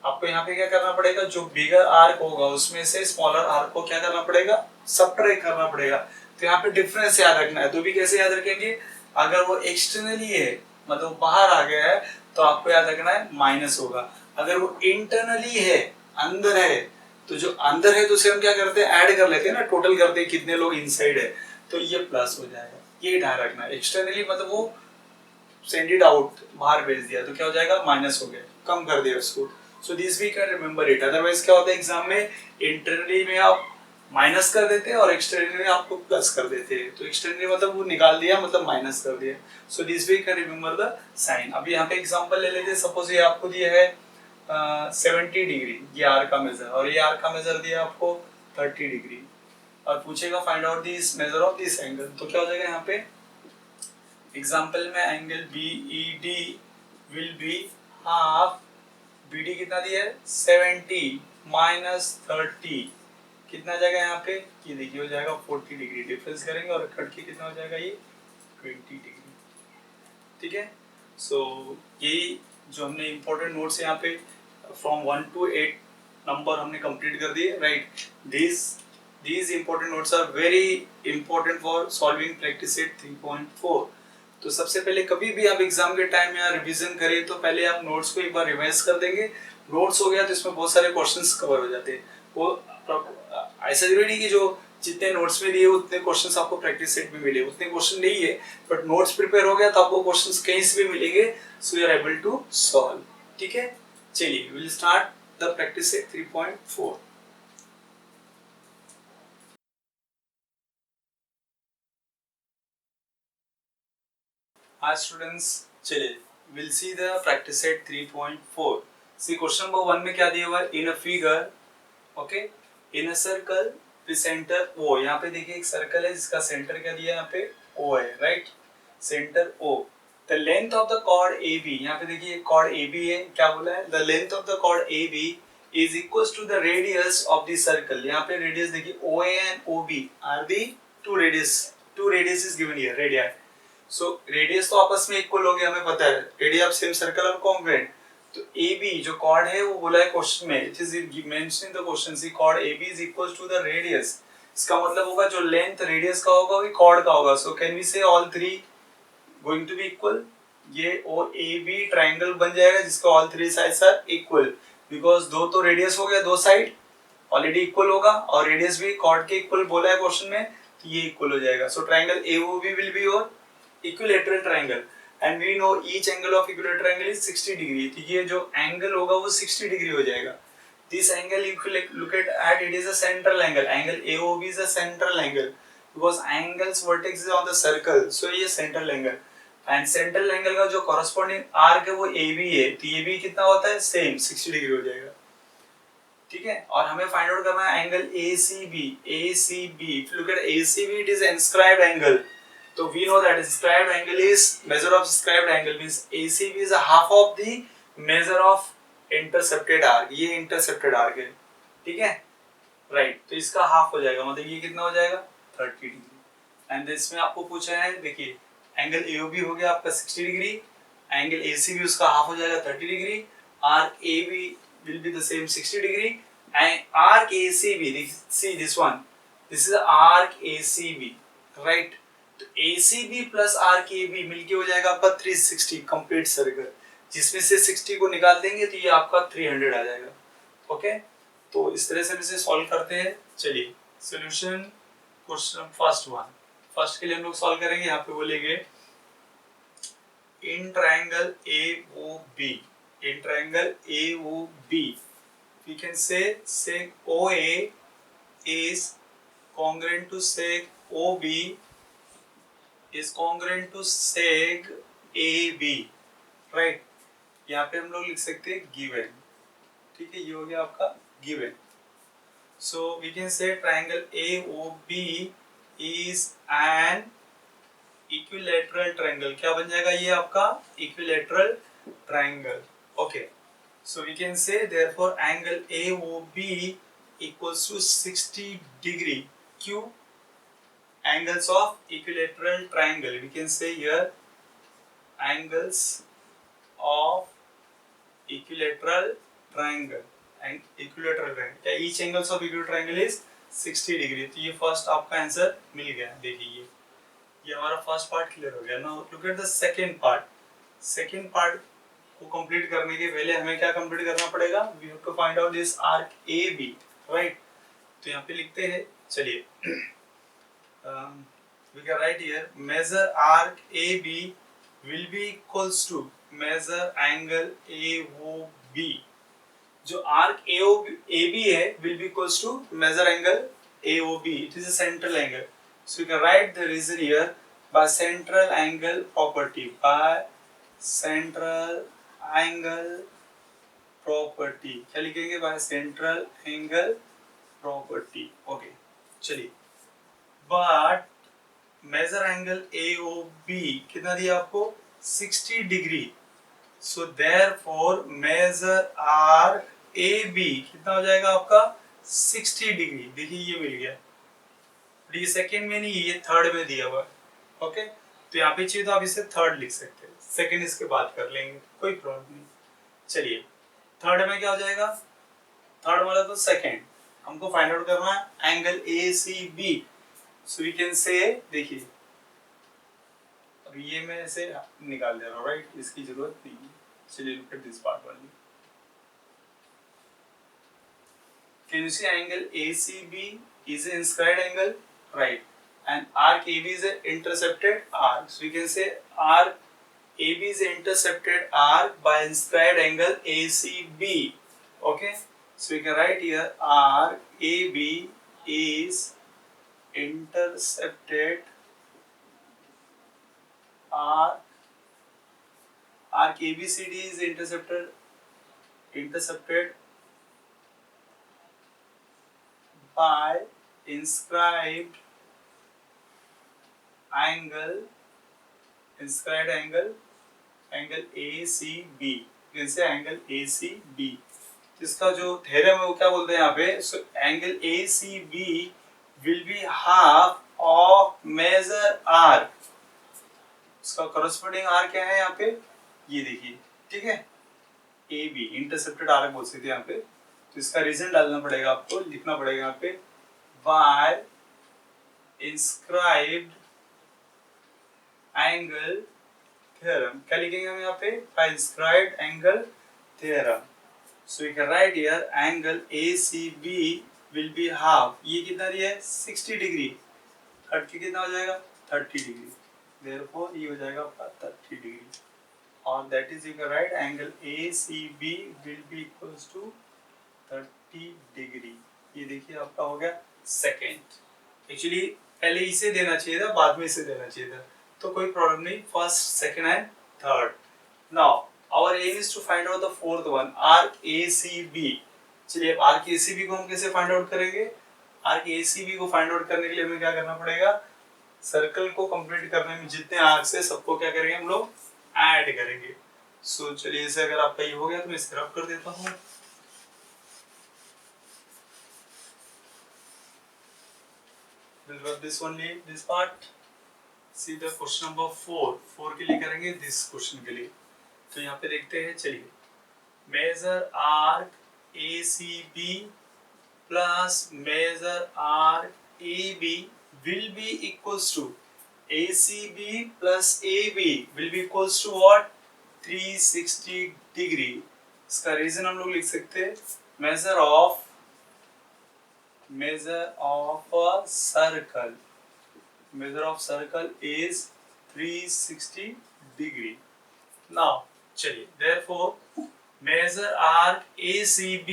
आपको यहाँ पे क्या करना पड़ेगा, जो बिगर आर्क होगा उसमें से स्मॉलर आर्क को क्या करना पड़ेगा, सबट्रैक्ट करना पड़ेगा। तो यहाँ पे डिफरेंस याद रखना है। तो भी कैसे याद रखेंगे, अगर वो एक्सटर्नली है मतलब बाहर आ गया है तो आपको याद रखना है माइनस होगा। अगर वो इंटरनली है, अंदर है, तो जो अंदर है तो उसे हम क्या करते हैं, ऐड कर लेते हैं ना, टोटल करते हैं कितने लोग इनसाइड है, तो ये प्लस हो जाएगा। ये ध्यान रखना है। एक्सटर्नली मतलब वो सेंड इट आउट, बाहर भेज दिया, तो क्या हो जाएगा, माइनस हो गया, कम कर दिया उसको। So this we can remember it. Otherwise क्या होता है एग्जाम में, इंटरनली में आप माइनस कर देते हैं और एक्सटर्नली में आपको प्लस कर देते हैं। तो एक्सटर्नली मतलब वो निकाल दिया, मतलब माइनस कर दिया। So this we can remember the sign. अब यहाँ पे एग्जांपल ले लेते हैं। सपोज ये आपको दिया है 70 डिग्री, ये आर का मेजर, और ये आर का मेजर दिया आपको 30 डिग्री, और पूछेगा find out this measure of this angle. तो क्या हो जाएगा यहाँ पे, एग्जाम्पल में angle BED will be half, BD कितना दिया है 70 माइनस 30, कितना जाएगा यहाँ पे, ये देखिए हो जाएगा 40 डिग्री। डिफरेंस करेंगे और कट के कितना हो जाएगा, ये 20 डिग्री। ठीक है। सो यही जो हमने इंपॉर्टेंट नोट्स यहाँ पे फ्रॉम 1 to 8 नंबर हमने कंप्लीट कर दिए, right. these important notes are very important for solving practice set 3.4। तो सबसे पहले कभी भी आप एग्जाम के टाइम या रिवीजन करें तो पहले आप नोट्स को एक बार रिवाइज कर देंगे। नोट्स हो गया तो इसमें बहुत सारे क्वेश्चंस कवर हो जाते हैं। वो ऐसा जरूरी नहीं कि जो जितने नोट्स में दिए उतने क्वेश्चंस आपको प्रैक्टिस सेट में मिले, उतने क्वेश्चन नहीं है, बट नोट्स प्रिपेयर हो गया तो आपको क्वेश्चंस कहीं से भी मिलेंगे, so you are able to solve. ठीक है, चलिए will start the practice set 3.4। Hi students, चलिए we'll see the practice set 3.4। See question number 1 में क्या दिया हुआ है, in a figure, okay, in a circle the center O। यहाँ पे देखिए एक सर्कल है जिसका सेंटर क्या दिया है, यहाँ पे O है, right, centre O। The length of the chord AB, यहाँ पे देखिए chord AB है, क्या बोला है, the length of the chord AB is equals to the radius of the circle। यहाँ पे radius देखिए OA and OB are the two radius is given here, radii। So radius तो आपस में इक्वल हो गया, हमें पता है, रेडियस ऑफ सेम सर्कल और कॉन्ग्रुएंट। तो AB जो कॉर्ड है वो बोला है क्वेश्चन में, it is mentioned in the question, see chord AB is equal to the radius. इसका मतलब होगा जो लेंथ रेडियस का होगा वही कॉर्ड का होगा। So can we say all three going to be equal. ये OAB ट्रायंगल बन जाएगा जिसका all three sides are equal, because दो तो रेडियस हो गया, दो साइड ऑलरेडी इक्वल होगा, और रेडियस भी कॉर्ड के इक्वल बोला है क्वेश्चन में, तो ये इक्वल हो जाएगा। So triangle AOB will be your equilateral triangle, and we know each angle of equilateral triangle is 60 degree. तो ये जो एंगल होगा वो 60 डिग्री हो जाएगा। This angle if you look at it is a central angle, angle AOB is a central angle because angles vertex is on the circle, so ये central angle. And central angle का जो corresponding arc है वो AB है, तो ये भी कितना होता है, सेम 60 डिग्री हो जाएगा। ठीक है, और हमें फाइंड आउट करना है angle ACB। If you look eight ACB it is inscribed angle. So we know that inscribed angle is measure of inscribed angle means ACB is a half of the measure of intercepted arc। ये intercepted arc है, ठीक है, right. तो इसका half हो जाएगा, मतलब ये कितना हो जाएगा 30 डिग्री। एंड इसमें आपको पूछा है, देखिए एंगल AOB हो गया आपका 60 डिग्री, एंगल ACB उसका हाफ हो जाएगा 30 degree, arc AB will be the same 60 degree, and arc ACB, see this one, this is arc ACB, right। तो ACB प्लस आर्क AB मिलके हो जाएगा आपका 360 कंप्लीट सर्कल, जिसमें से 60 को निकाल देंगे तो ये आपका 300 आ जाएगा। ओके, तो इस तरह से हम इसे सॉल्व करते हैं। चलिए सॉल्यूशन क्वेश्चन फर्स्ट के लिए हम लोग सॉल्व करेंगे। यहाँ पे बोलेंगे in triangle AOB we can say sec OA is congruent to sec OB is congruent to sec AB, right। यहाँ पे हम लोग लिख सकते हैं given, ठीक है, ये हो गया आपका given। So we can say triangle AOB is an equilateral triangle। क्या बन जाएगा ये आपका equilateral triangle। Okay, so we can say therefore angle AOB equals to 60 degree। Q angles of equilateral triangle, we can say here angles of equilateral triangle and equilateral triangle, each angles of equilateral triangle is 60 degree. तो ये first आपका answer मिल गया। देखिए ये हमारा first part clear हो गया। Now look at the second part. Second part को कंप्लीट करने के पहले हमें क्या कंप्लीट करना पड़ेगा? We have to find out this arc A B, right? तो यहाँ पे लिखते हैं, चलिए we can write here measure arc AB will be equals to measure angle AOB। जो arc AOB है will be equals to measure angle AOB। It is a central angle, so you can write the reason here by central angle property, by central angle property। क्या लिखेंगे? by central angle property। Okay चलिए, but measure angle AOB कितना दिया आपको? 60 डिग्री। So therefore measure arc AB कितना हो जाएगा आपका? 60 डिग्री। देखिए ये मिल गया। ये सेकंड में नहीं, ये थर्ड में दिया हुआ है। ओके, तो यहाँ पे चाहिए तो आप इसे थर्ड लिख सकते हैं, सेकंड इसके बाद कर लेंगे, कोई प्रॉब्लम नहीं। चलिए थर्ड में क्या हो जाएगा? थर्ड वाला तो सेकंड, हमको फाइंड आउट करना है angle ACB। So we can say, देखिए अब ये मैं ऐसे निकाल दे रहा हूँ, राइट? इसकी जरूरत नहीं है। चलिए look at this part only. Can you see angle ACB is an inscribed angle, right? And arc AB is an intercepted arc. So we can say arc AB is an intercepted arc by inscribed angle ACB. Okay? So we can write here arc AB is intercepted arc ABCD is intercepted by inscribed angle ACB। you can say angle ACB। इसका जो theorem है वो क्या बोलते हैं यहाँ पे? So angle ACB will be half of measure arc। उसका corresponding arc क्या है यहाँ पे? ये देखिए, ठीक है, AB इंटरसेप्टेड आर्क बोल सकते हैं यहाँ पे। तो इसका रीजन डालना पड़ेगा आपको, लिखना पड़ेगा यहाँ पे by inscribed angle theorem। क्या लिखेंगे हम यहाँ पे? by inscribed angle theorem। so we can write here angle ACB will be half। ये कितना दिया है? 60 डिग्री। कट के कितना हो जाएगा? 30 डिग्री। therefore ये हो जाएगा आपका 30 डिग्री। और that is you can write angle ACB will be equals to 30 degree. ये देखिए आपका हो गया सेकेंड। एक्चुअली पहले इसे देना चाहिए था, बाद में इसे देना चाहिए था, तो कोई प्रॉब्लम नहीं। First, second and third. Now our aim is to find out the fourth one, arc ACB। चलिए अब आर्क ACB को हम कैसे फाइंड आउट करेंगे? आर्क ACB को फाइंड आउट करने के लिए हमें क्या करना पड़ेगा? सर्कल को कंप्लीट करने में जितने आर्क्स है सबको क्या करेंगे हम लोग? ऐड करेंगे। सो चलिए इसे अगर आपका ये हो गया तो मैं इसे रब कर देता हूँ। we'll rub this only, this part। see the question number 4 के लिए करेंगे, this क्वेश्चन के लिए। तो यहाँ पे देखते हैं, चलिए measure arc ACB plus measure arc AB will be equals to ACB plus AB will be equals to what? 360 degree। इसका रीजन हम लोग लिख सकते हैं measure of a circle is 360 degree। now चलिए therefore measure arc ACB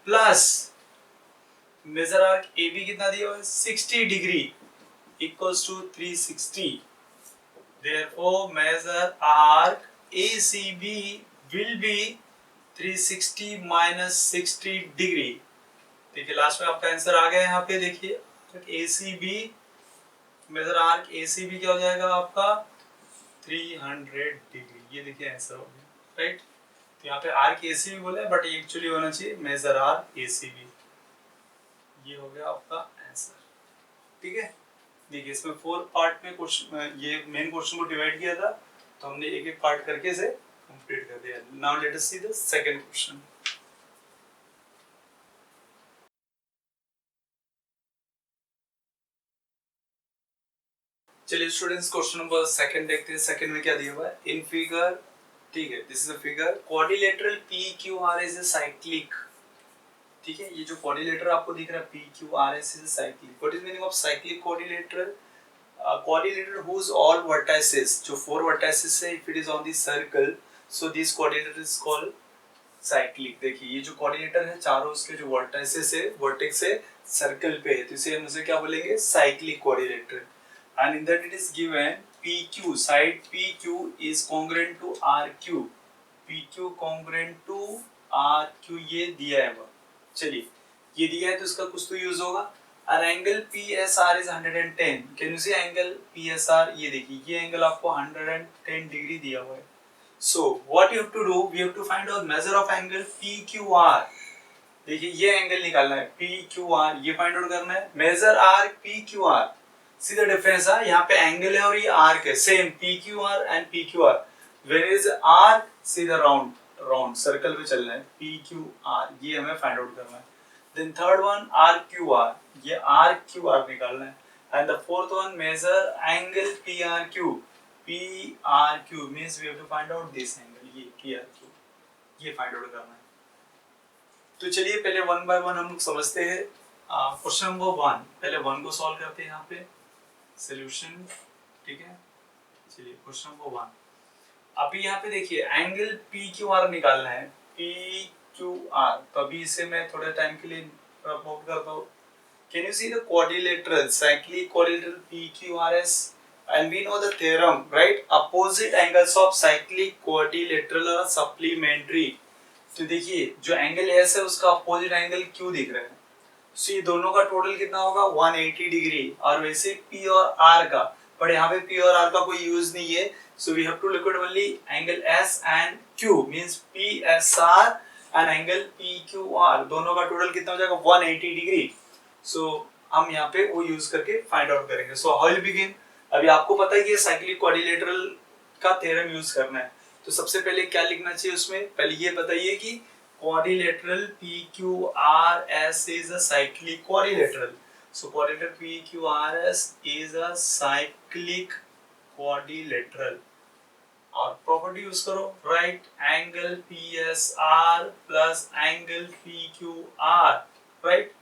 plus measure arc AB कितना दिया हुआ है? 60 degree equals to 360। therefore measure arc ACB will be 360 minus 60 degree. देखिए लास्ट में आपका आंसर आ गया यहाँ पे। देखिए ACB मेजर आर्क ACB क्या हो जाएगा आपका? 300 डिग्री। ये देखिए आंसर हो गया, राइट? तो यहाँ पे आर्क ACB बोला है, बट ये एक्चुअली होना चाहिए मेजर आर्क ACB। ये हो गया आपका आंसर, ठीक है। देखिए इसमें 4 पार्ट में क्वेश्चन, ये मेन क्वेश्चन को डिवाइड किया था, तो हमने एक एक पार्ट करके इसे कंप्लीट कर दिया। Now let us see the second question. चलिए स्टूडेंट्स क्वेश्चन नंबर सेकंड देखते हैं। सेकंड में क्या दिया हुआ है इन फिगर, ठीक है, this is a figure quadrilateral PQR is a cyclic, ठीक है, ये जो क्वाड्रिलेटरल आपको दिख रहा है PQRS is a cyclic. What is meaning of cyclic quadrilateral? Quadrilateral whose all vertices, जो 4 vertices है, if it is on the circle, so this quadrilateral is called cyclic। देखिए ये जो quadrilateral है चारों उसके जो vertices है, vertex है सर्कल पे है, तो इसे हम क्या बोलेंगे cyclic quadrilateral। and in that it is given PQ, side PQ is congruent to RQ, PQ congruent to RQ, ये दिया है वो। चलिए ये दिया है तो इसका कुछ तो यूज होगा। Our angle PSR is 110. Can you see angle PSR? ये देखिए ये एंगल आपको 110 डिग्री दिया हुआ है। So what you have to do? We have to find out measure of angle PQR। देखिए ये एंगल निकालना है PQR, ये फाइंड आउट करना है। Measure R PQR, see the difference है, यहाँ पे एंगल है और ये आर्क है, same PQR and PQR। Where is R? See the round circle पे चलना है PQR, ये हमें फाइंड आउट करना है। Then third one RQR, ये RQR निकालना है। And the fourth one measure angle PRQ, PRQ means we have to find out this angle, ये PRQ, ये फाइंड आउट करना है। तो चलिए पहले वन बाय वन हम लोग समझते हैं। क्वेश्चन नंबर 1, पहले 1 को सॉल्व करते हैं यहाँ पे सॉल्यूशन, ठीक है। चलिए क्वेश्चन नंबर 1, अभी यहाँ पे देखिए एंगल PQR निकालना है, PQR, तो अभी इसे मैं थोड़े टाइम के लिए रब आउट करता हूँ। Can you see the quadrilateral, cyclic quadrilateral PQRS? And we know the theorem, right? Opposite angles of cyclic quadrilateral are supplementary। तो देखिए जो एंगल S है उसका अपोजिट एंगल Q दिख रहा है, तो ये दोनों का टोटल कितना होगा 180 डिग्री, और वैसे P और R का, पर यहाँ पे P और R का कोई यूज नहीं है, so we have to look at only angle S and Q, means PSR and angle PQR, दोनों का टोटल कितना हो जाएगा 180 डिग्री। सो हम यहाँ पे वो यूज करके फाइंड आउट करेंगे। So how will begin? अभी आपको पता है कि साइक्लिक क्वाड्रिलेटरल का थ्योरम यूज करना है, तो सबसे पहले क्या लिखना चाहिए उसमें? पहले ये बताइए कि quadrilateral PQRS is a cyclic quadrilateral। So quadrilateral PQRS is a cyclic quadrilateral। और प्रॉपर्टी यूज करो, right angle PSR plus angle PQR, right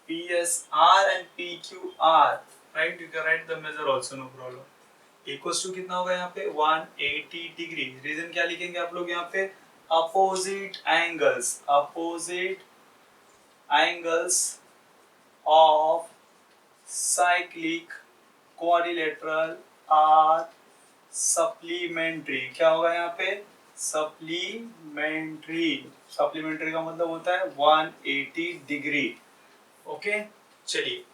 PSR and PQR, right? You can write the measure also, no problem। Equals to कितना होगा यहाँ पे 180 degree. Reason क्या लिखेंगे आप लोग यहाँ पे? Opposite angles of cyclic quadrilateral are supplementary. क्या होगा यहाँ पे? सप्लीमेंट्री का मतलब होता है 180 डिग्री। ओके चलिए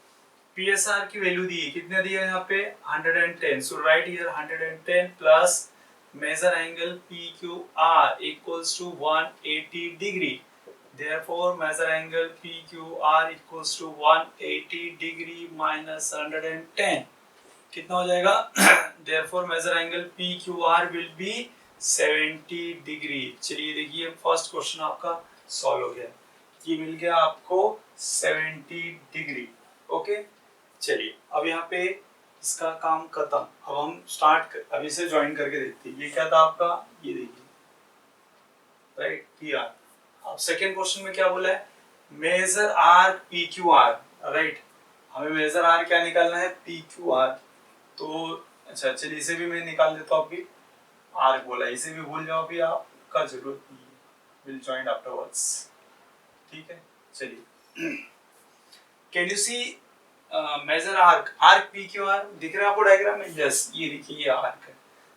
PSR की वैल्यू दी है, कितने दिया है यहाँ पे 110, so right here 110 plus measure angle PQR equals to 180 degree, therefore measure angle PQR equals to 180 degree minus 110, कितना हो जाएगा? therefore measure angle PQR will be 70 degree. चलिए देखिए फर्स्ट क्वेश्चन आपका सॉल्व हो गया, ये मिल गया आपको 70 डिग्री। ओके चलिए अब यहाँ पे इसका काम खत्म। अब हम अभी से ज्वाइन करके देखते हैं। ये क्या था आपका? ये देखिए राइट PR। अब सेकेंड क्वेश्चन में क्या बोला है? मेजर आर्क PQR, राइट, हमें मेजर आर्क क्या निकालना है? PQR। तो अच्छा चलिए इसे भी मैं निकाल देता हूँ। अभी आर्क बोला, इसे भी भूल जाओ, अभी आपका जरूरत नहीं है, विल जॉइन आफ्टरवर्ड्स, ठीक है। चलिए can you see measure arc PQR दिख रहा है आपको डायग्राम में? यस, ये देखिए ये आर्क है,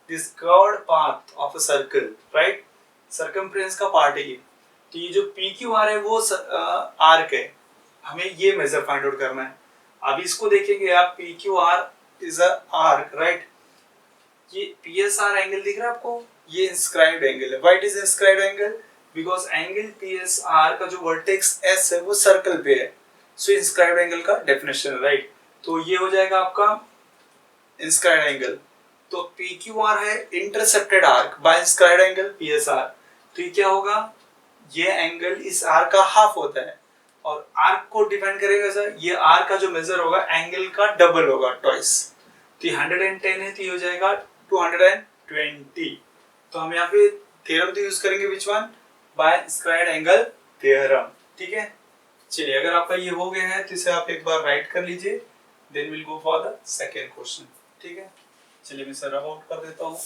this curved path of a circle, right, circumference का पार्ट है ये। तो ये जो PQR है वो आर्क है, हमें ये मेजर फाइंड आउट करना है। अभी इसको देखेंगे आप, PQR is a arc, right, ये PSR एंगल दिख रहा है आपको, ये इंस्क्राइब्ड एंगल है। Why it is inscribed angle? Because angle PSR का जो वर्टेक्स S है वो सर्कल पे है, सो इंस्क्राइब्ड एंगल का डेफिनेशन है, राइट। तो ये हो जाएगा आपका इंस्क्राइब्ड एंगल, तो PQR है intercepted arc bye squared angle PSR। तो ये क्या होगा, ये एंगल इस आर्क का हाफ होता है और आर्क को डिफाइन करेगा सर, ये आर्क का जो मेजर होगा एंगल का डबल होगा, ट्वाइस। तो 110 है तो ये हो जाएगा 220। तो हम यहाँ पे थ्योरम तो यूज करेंगे which one, by squared angle theorem. ठीक है, चलिए अगर आपका ये हो गया है तो इसे आप एक बार राइट कर लीजिए, then will go for the second question. ठीक है, चलिए मैं इसे रब आउट कर देता हूँ।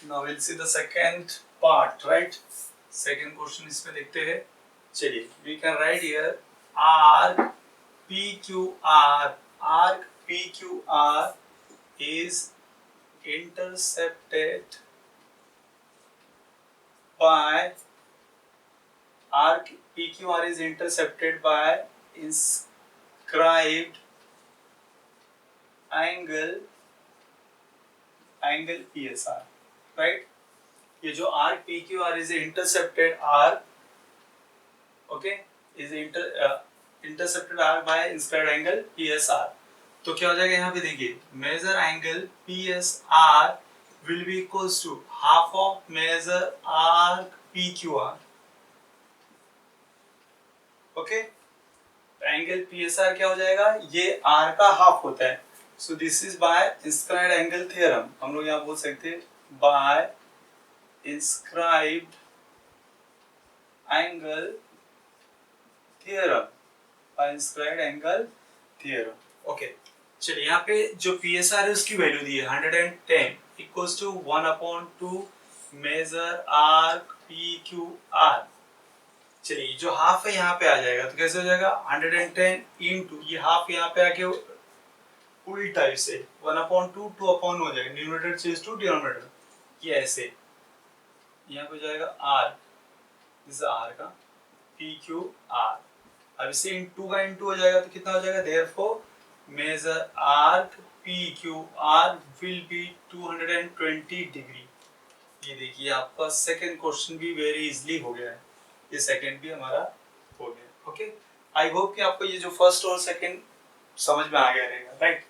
Now we'll see the second part, right? Second question इसमें देखते हैं। चलिए, we can write here arc PQR. Arc PQR is intercepted by arc PQR is intercepted by inscribed angle PSR, right? ये जो arc PQR is intercepted arc, okay, is intercepted arc by inscribed angle PSR। तो क्या हो जाएगा यहाँ पे देखिए, measure angle PSR will be equals to half of measure arc PQR, okay? Angle PSR क्या हो जाएगा, ये R का हाफ होता है। So this is by inscribed angle theorem. हम लोग यहाँ बोल सकते हैं by inscribed angle theorem, by inscribed angle theorem. Okay, चलिए यहाँ पे जो PSR है उसकी वैल्यू दी है 110 equals to 1/2 measure arc PQR। चलिए जो हाफ है यहाँ पे आ जाएगा तो कैसे हो जाएगा, 110 इंटू ये हाफ यहाँ पे आके उल्टा इसे 1/2 2/1 हो जाएगा, न्यूमरेटर चेंज टू डिनोमिनेटर, ये ऐसे यहाँ पे जाएगा R, दिस R का PQR। अब इसे इन 2 का इंटू हो जाएगा तो कितना हो जाएगा, therefore measure arc PQR will be 220 degree. ये देखिए आपका सेकंड क्वेश्चन भी वेरी इजीली हो गया है, ये सेकंड भी हमारा हो गया। ओके, आई होप कि आपको ये जो फर्स्ट और सेकंड समझ में आ गया रहेगा, राइट?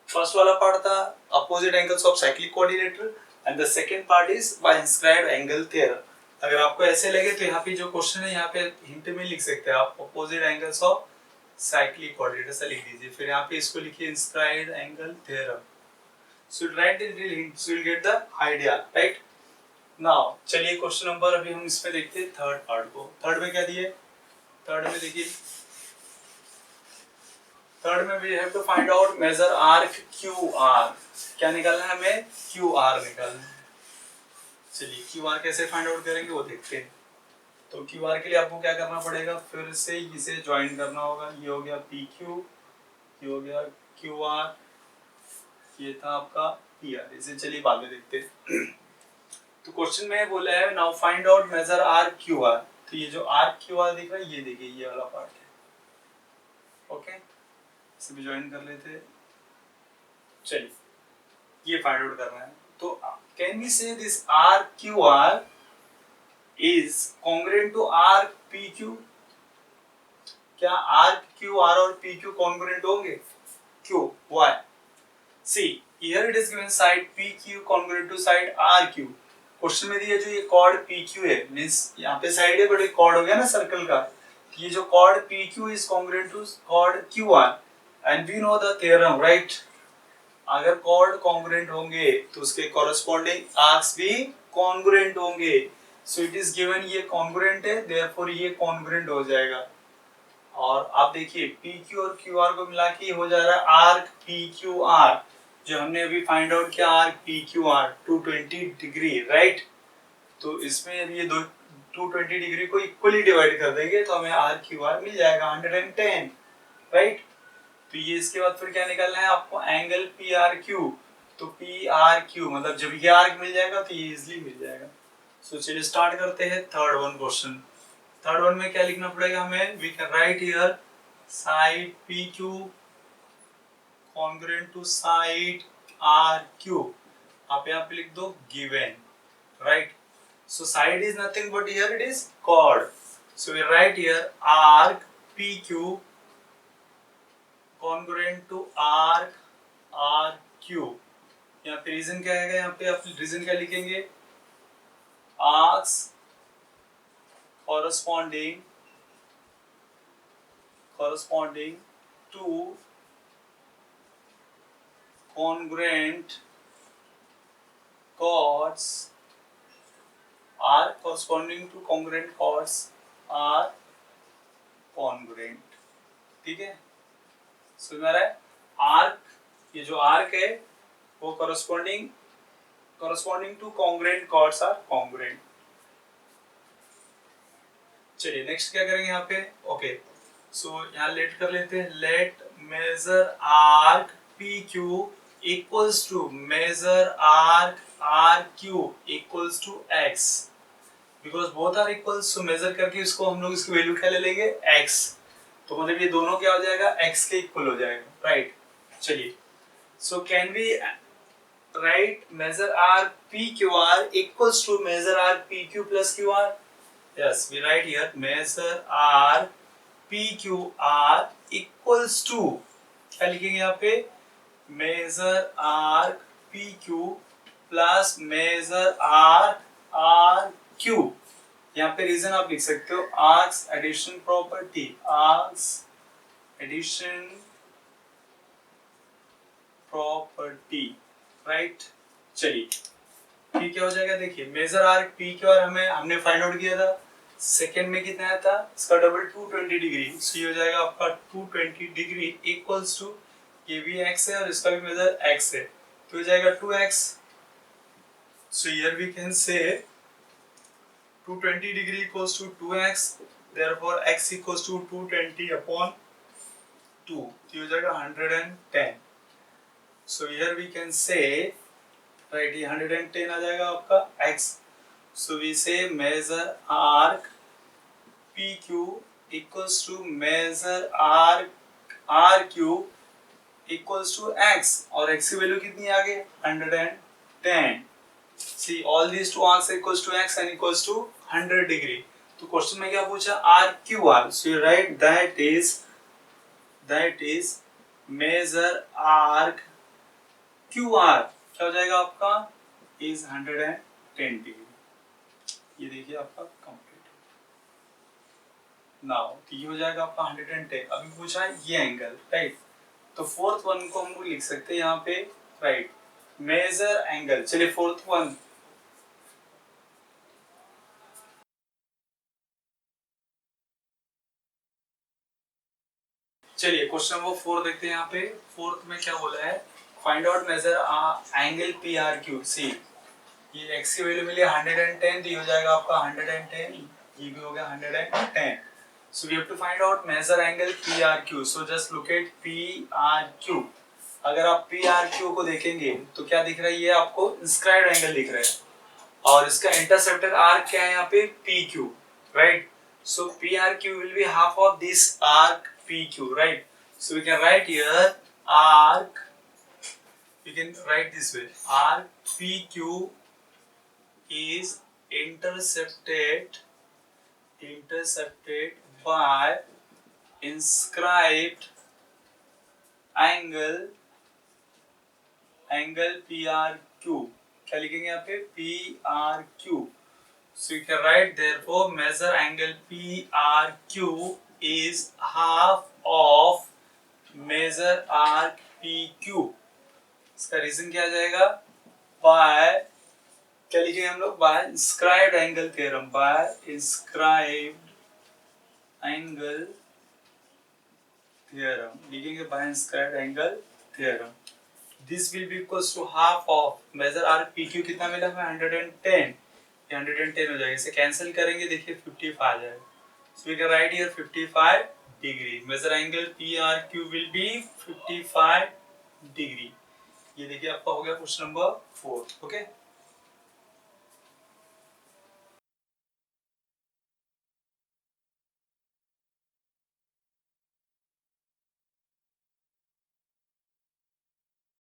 फर्स्ट वाला पार्ट था opposite angles of cyclic coordinator and the second part is by inscribed angle theorem. अगर आपको ऐसे लगे तो यहाँ पे जो क्वेश्चन है यहाँ पे हिंट में लिख सकते हैं आप, opposite angles of cyclic coordinator से लिख दीजिए, फिर यहाँ पे इसको लिखिए inscribed angle theorem. So right the hint, so you will get the idea, right? Now चलिए क्वेश्चन नंबर अभी हम इसमें देखते हैं थर्ड पार्ट को। थर्ड में क्या दिए, थर्ड में देखिए, थर्ड में we have to find out measure arc QR। क्या निकालना है हमें, QR निकालना है। चलिए QR कैसे फाइंड आउट करेंगे वो देखते हैं। तो QR के लिए आपको क्या करना पड़ेगा, फिर से इसे ज्वाइन करना होगा। ये हो गया PQ, ये हो गया QR, ये था आपका PR। इसे चलिए बाद में देखते हैं। तो क्वेश्चन में बोला है now find out measure arc QR। तो ये जो आर्क QR दिख रहा है ये देखिए, ये वाला पार्ट है। ओके, इसे भी ज्वाइन कर लेते हैं। चलिए ये फाइंड आउट करना है। तो can we say this arc QR is congruent to arc PQ? क्या आर्क QR और PQ congruent होंगे? क्यों? Why? See, here it is given side PQ congruent to side RQ। Question में दिया जो ये कॉर्ड PQ है, मींस यहाँ पे साइड है बट एक कॉर्ड हो गया ना सर्कल का, तो ये जो chord PQ is congruent to chord QR and we know the theorem, right? अगर कॉर्ड कॉन्ग्रुएंट होंगे तो उसके कॉरेस्पॉन्डिंग आर्क्स भी कॉन्ग्रुएंट होंगे। सो इट इज गिवन ये कॉन्ग्रुएंट है, देयरफॉर ये कॉन्ग्रुएंट हो जाएगा। और आप देखिए PQ और QR को मिला के हो जा रहा है आर्क PQR, जो हमने अभी फाइंड आउट किया आर्क PQR 220 डिग्री, राइट? तो इसमें ये 220 डिग्री को इक्वली डिवाइड कर देंगे तो हमें आर्क QR मिल जाएगा 110, राइट? तो ये इसके बाद फिर क्या निकालना है आपको, एंगल PRQ। तो PRQ मतलब जब ये आर्क मिल जाएगा तो ये इजीली मिल जाएगा। सो चलिए स्टार्ट करते हैं third one question. Third one में क्या लिखना पड़ेगा हमें, we can write here side PQ congruent to side RQ। आप यहाँ पे लिख दो given, right? So side is nothing but here it is chord। So we write here arc PQ congruent to arc R Q. यहाँ पे reason क्या आएगा, यहाँ पे आप रीजन क्या लिखेंगे, arcs corresponding to congruent chords are corresponding to congruent chords are congruent। ठीक है, समझ में आ रहा है। आर्क, ये जो आर्क है वो corresponding to congruent chords are congruent। चलिए नेक्स्ट क्या करेंगे यहाँ पे, ओके सो यहाँ लेट कर लेते हैं, let measure arc P Q equals to measure arc R Q equals to X, because both are equals, so measure करके इसको हम लोग इसकी वैल्यू क्या ले लेंगे, एक्स, तो मतलब ये दोनों क्या हो जाएगा, एक्स के इक्वल हो जाएगा, राइट। चलिए so can we write measure R P Q R equals to measure R P Q plus Q R. Yes, we write here measure R PQR equals to, क्या लिखेंगे यहाँ पे, measure R PQ plus measure R RQ। यहाँ पे reason आप लिख सकते हो, arcs addition property, arcs addition property, right। चलिए पी क्या हो जाएगा, देखिए measure arc P Q R हमने फाइंड आउट किया था, सेकंड में कितना आया था, इसका डबल 220 डिग्री, सो ये हो जाएगा आपका 220 डिग्री इक्वल्स टू, ये भी एक्स है और इसका भी मेजर एक्स है, तो हो जाएगा 2x। So here we can say 220 degree equals to 2x, therefore x equals to 220 upon 2, तो हो जाएगा 110। So here we can say, right, ये 110 आ जाएगा आपका x। So we say measure arc PQ equals to measure arc RQ equals to x, और x की value कितनी आ गई, 110। See all these two arcs equals to x and equals to 100 degree। तो question में क्या पूछा, RQR, so you write that is measure arc QR, क्या हो जाएगा आपका, is 110 degree। ये देखिए आपका कंप्लीट नाउ, तो ये हो जाएगा आपका 110। अभी पूछा है ये एंगल, राइट, तो फोर्थ वन को हम लोग लिख सकते हैं यहाँ पे, राइट, मेजर एंगल। चलिए फोर्थ वन, चलिए क्वेश्चन नंबर 4 देखते हैं। यहाँ पे फोर्थ में क्या बोला है, find out measure angle P R Q. See ये x की वैल्यू मिली 110, तो ये हो जाएगा आपका 110, ये भी हो गया 110। So we have to find out measure angle PRQ। So just look at PRQ। अगर आप PRQ को देखेंगे तो क्या दिख रहा है, ये आपको इंस्क्राइब्ड एंगल दिख रहा है, और इसका इंटरसेप्टेड आर्क क्या है यहाँ पे, PQ, right. So PRQ will be half of this arc PQ, right. So we can write here arc, we can write this way, arc PQ is intercepted by inscribed angle PRQ। क्या लिखेंगे यहाँ पे, PRQ। So you can write therefore measure angle PRQ is half of measure arc PQ। इसका reason क्या आ जाएगा, by, क्या लिखेंगे हम लोग, by inscribed angle theorem, by inscribed angle theorem लिखेंगे, by inscribed angle theorem. This will be equals to half of measure arc PQ, कितना मिला हमें, 110, 110 हो जाएगा, इसे कैंसिल करेंगे, देखिए 55 आ जाएगा। So we can write here 55 degree, measure angle PRQ will be 55 degree. ये देखिए आपका हो गया क्वेश्चन नंबर 4, ओके।